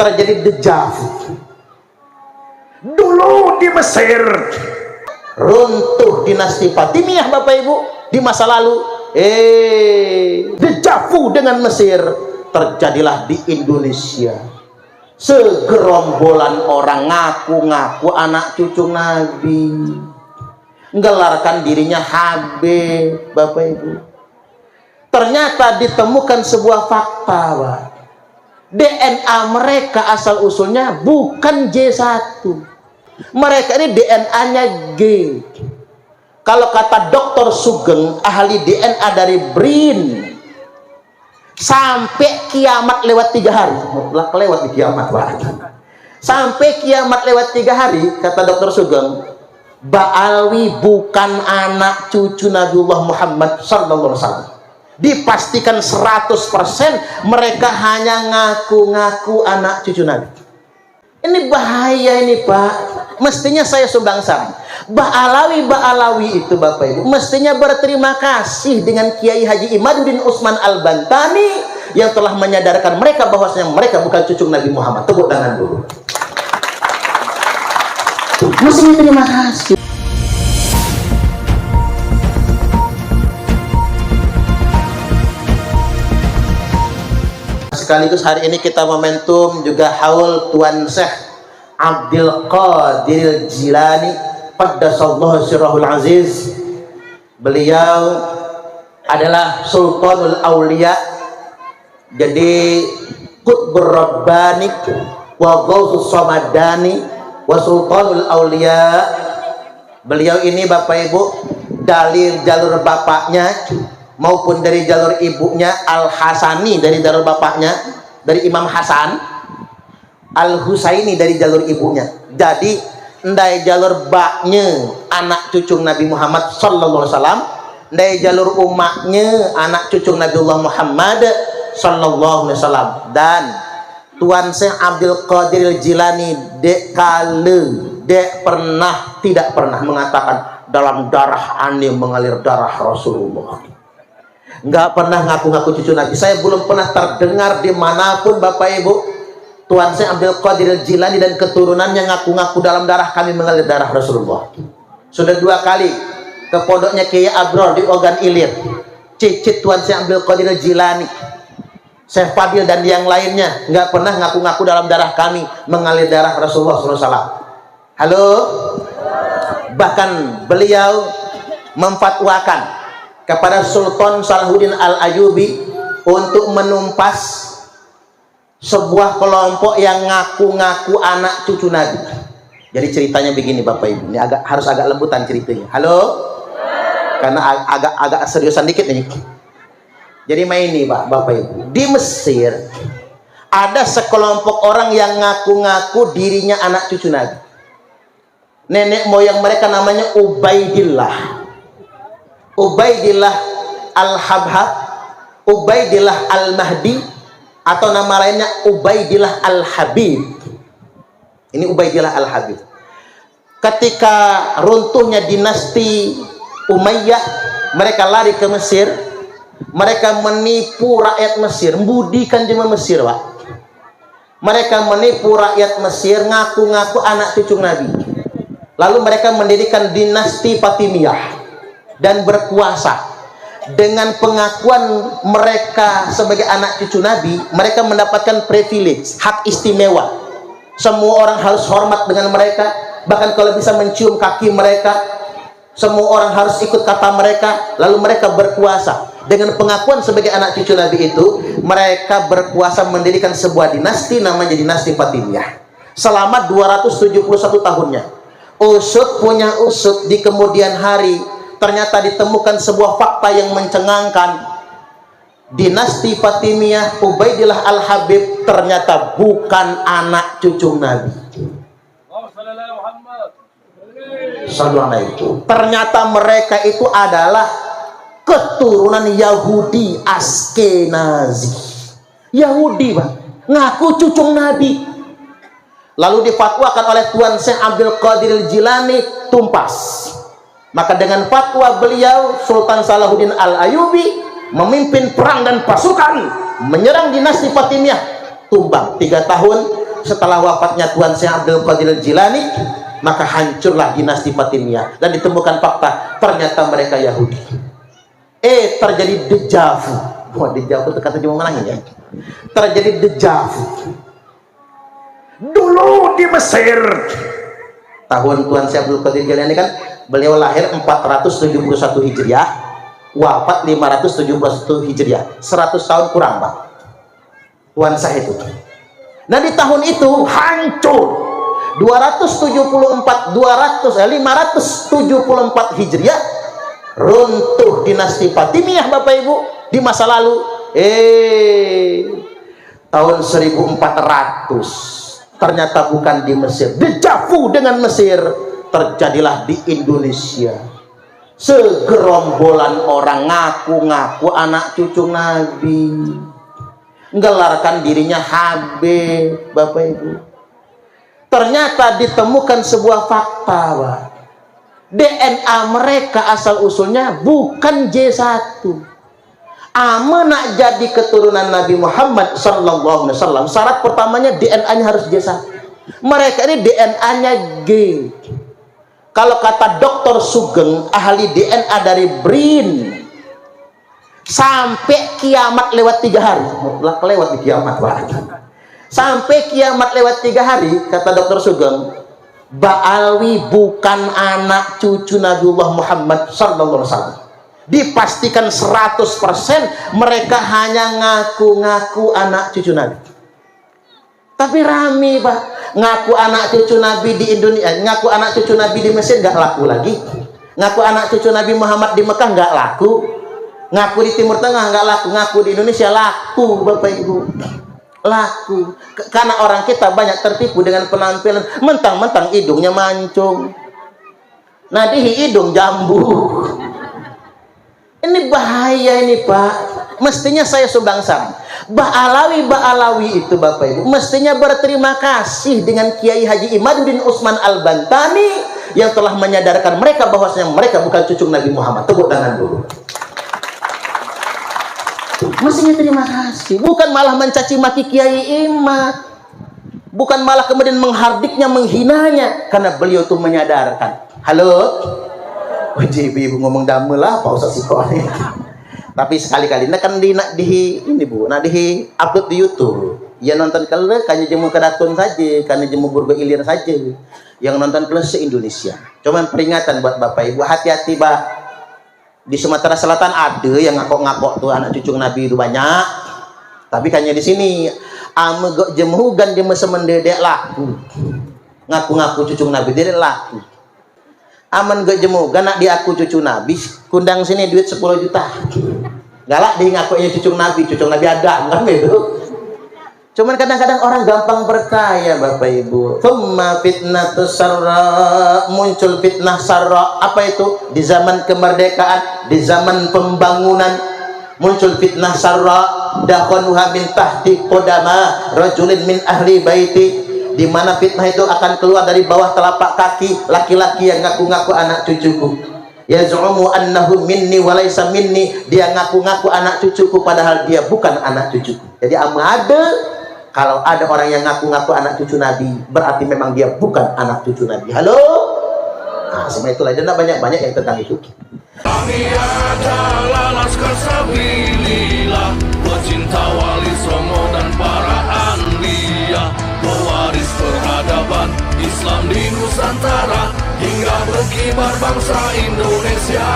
terjadi dejavu. Dulu di Mesir runtuh dinasti Fatimiyah Bapak Ibu di masa lalu. Dejavu dengan Mesir terjadilah di Indonesia. Segerombolan orang ngaku-ngaku anak cucu Nabi, nggelarkan dirinya Habib Bapak Ibu. Ternyata ditemukan sebuah fakta, Pak. DNA mereka asal usulnya bukan J1. Mereka ini DNA-nya G. Kalau kata Dr. Sugeng, ahli DNA dari BRIN, sampai kiamat lewat 3 hari, mutlak lewat di kiamat, Pak. Sampai kiamat lewat 3 hari, kata Dr. Sugeng, Ba'alwi bukan anak cucu Nabiullah Muhammad SAW. Dipastikan 100% mereka hanya ngaku-ngaku anak cucu Nabi. Ini bahaya ini, Pak. Mestinya saya sumbang saran. Ba'alawi itu Bapak Ibu mestinya berterima kasih dengan Kiai Haji Imaduddin Utsman Al-Bantani yang telah menyadarkan mereka bahwasanya mereka bukan cucu Nabi Muhammad. Tepuk tangan dulu. Mestinya terima kasih. Sekaligus hari ini kita momentum juga haul Tuan Syekh Abdul Qadir Jilani Qaddasallahu sirrahul aziz. Beliau adalah Sultanul Aulia, jadi Qutbur Rabbani wa Ghausus Samadani wa Sultanul Aulia. Beliau ini Bapak Ibu dari jalur bapaknya maupun dari jalur ibunya Al-Hasani, dari jalur bapaknya dari Imam Hasan, Al-Husaini dari jalur ibunya. Jadi ndai jalur baknya anak cucu Nabi Muhammad sallallahu alaihi wasallam, ndai jalur umaknya anak cucu Nabiullah Muhammad sallallahu alaihi wasallam. Dan Tuan Syekh Abdul Qadir Jilani tidak pernah mengatakan dalam darah ane mengalir darah Rasulullah. Nggak pernah ngaku-ngaku cucu Nabi. Saya belum pernah terdengar dimanapun Bapak Ibu Tuan Syekh Abdul Qadir Jilani dan keturunannya ngaku-ngaku dalam darah kami mengalir darah Rasulullah. Sudah 2 kali ke pondoknya Kiai Abror di Ogan Ilir, cicit Tuan Syekh Abdul Qadir Jilani, Syekh Fadil dan yang lainnya nggak pernah ngaku-ngaku dalam darah kami mengalir darah Rasulullah SAW. Halo? Bahkan beliau memfatwakan kepada Sultan Salahuddin Al-Ayyubi untuk menumpas sebuah kelompok yang ngaku-ngaku anak cucu Nabi. Jadi ceritanya begini Bapak Ibu, ini harus agak lembutan ceritanya. Halo? Karena agak seriusan dikit nih. Jadi main nih Bapak Ibu, di Mesir ada sekelompok orang yang ngaku-ngaku dirinya anak cucu Nabi. Nenek moyang mereka namanya Ubaidillah Al-Habhab, Ubaidillah Al-Mahdi, atau nama lainnya Ubaidillah Al-Habib. Ini Ubaidillah Al-Habib. Ketika runtuhnya dinasti Umayyah, mereka lari ke Mesir. Mereka menipu rakyat Mesir, membudikan jemaah Mesir, Pak. Mereka menipu rakyat Mesir, ngaku-ngaku anak cucu Nabi. Lalu mereka mendirikan dinasti Fatimiyah dan berkuasa. Dengan pengakuan mereka sebagai anak cucu Nabi, mereka mendapatkan privilege, hak istimewa. Semua orang harus hormat dengan mereka, bahkan kalau bisa mencium kaki mereka, semua orang harus ikut kata mereka. Lalu mereka berkuasa. Dengan pengakuan sebagai anak cucu Nabi itu, mereka berkuasa mendirikan sebuah dinasti namanya dinasti Fatimiyah selama 271 tahunnya. Usut punya usut, di kemudian hari ternyata ditemukan sebuah fakta yang mencengangkan. Dinasti Fatimiyah Ubaidillah Al-Habib ternyata bukan anak cucu Nabi. Ternyata mereka itu adalah keturunan Yahudi Askenazi. Yahudi, Pak, ngaku cucu Nabi. Lalu difatwakan oleh Tuan Syekh Abdul Qadir Jilani tumpas. Maka dengan fatwa beliau, Sultan Salahuddin Al-Ayyubi memimpin perang dan pasukan menyerang dinasti Fatimiyah, tumbang. 3 tahun setelah wafatnya Tuan Syekh Abdul Qadir Jilani, maka hancurlah dinasti Fatimiyah dan ditemukan fakta ternyata mereka Yahudi. Terjadi dejavu. Wah, dejavu itu kata cuma mana ya? Terjadi dejavu. Dulu di Mesir, tahun Tuan Syekh Abdul Qadir Jilani kan beliau lahir 471 Hijriah, wafat 571 Hijriah, 100 tahun kurang, Pak. Tuan Syekh itu. Nah, di tahun itu hancur 574 Hijriah, runtuh dinasti Fatimiyah, Bapak Ibu, di masa lalu. Tahun 1400 ternyata bukan di Mesir, dejavu dengan Mesir, terjadilah di Indonesia. Segerombolan orang ngaku-ngaku anak cucu Nabi, nggelarkan dirinya Habib, Bapak Ibu. Ternyata ditemukan sebuah fakta, Pak. DNA mereka asal usulnya bukan J1. Nak jadi keturunan Nabi Muhammad sallallahu alaihi wasallam, syarat pertamanya DNA-nya harus J1. Mereka ini DNA-nya G. Kalau kata Dr. Sugeng, ahli DNA dari BRIN, sampai kiamat lewat 3 hari, lewat di kiamat, Pak. Sampai kiamat lewat 3 hari, kata Dr. Sugeng, Ba'alwi bukan anak cucu Nabiullah Muhammad sallallahu alaihi wasallam. Dipastikan 100% mereka hanya ngaku-ngaku anak cucu Nabi. Tapi rame, Pak. Ngaku anak cucu Nabi di Indonesia, ngaku anak cucu Nabi di Mesir nggak laku lagi. Ngaku anak cucu Nabi Muhammad di Mekah nggak laku. Ngaku di Timur Tengah nggak laku. Ngaku di Indonesia laku, Bapak Ibu. Laku. Karena orang kita banyak tertipu dengan penampilan. Mentang-mentang hidungnya mancung, nah di hidung jambu. Ini bahaya ini, Pak. Mestinya saya sumbangsan. Ba'alawi itu, Bapak Ibu, mestinya berterima kasih dengan Kiai Haji Imaduddin Usman Al-Bantani yang telah menyadarkan mereka bahwasanya mereka bukan cucu Nabi Muhammad. Tepuk tangan dulu. Mestinya terima kasih, bukan malah mencaci maki Kiai Imad, bukan malah kemudian menghardiknya, menghinanya, karena beliau tuh menyadarkan. Halo, ibu ngomong damel lah, Pak Ustaz Sikoani. Tapi sekali-kali, nah kan di ini Bu, nah di upload di YouTube. Ya nonton kalau kayaknya jemu kedatun saja, karena jemu burgo ilir saja. Yang nonton kalau se-Indonesia. Cuman peringatan buat Bapak Ibu, hati-hati, Pak. Di Sumatera Selatan ada yang ngakok-ngakok tuh anak cucu Nabi itu banyak. Tapi kayaknya di sini amegok jemu gan jemu semendedek laku. Ngaku-ngaku cucu Nabi dedek laku. Aman gak jemu ganak di aku cucu Nabi, kundang sini duit 10 juta. Galak dia ngakunya cucu Nabi ada, kan itu. Cuman kadang-kadang orang gampang percaya, Bapak Ibu. Thumma fitnatus sarra, muncul fitnah sarra. Apa itu? Di zaman kemerdekaan, di zaman pembangunan, muncul fitnah sarra. Dakhanuha min tahti qodama rajulin min ahli baiti, di mana fitnah itu akan keluar dari bawah telapak kaki laki-laki yang ngaku-ngaku anak cucuku. Yaz'umu annahu minni wa laysa minni, dia ngaku-ngaku anak cucuku padahal dia bukan anak cucuku. Jadi kalau ada orang yang ngaku-ngaku anak cucu Nabi, berarti memang dia bukan anak cucu Nabi. Halo? Nah, semua itulah, dan banyak-banyak yang tentang itu. Kami adalah laskar sabilillah, pecinta wali songo dan para anbiya, pewaris peradaban Islam di Nusantara, hingga berkibar bangsa Indonesia.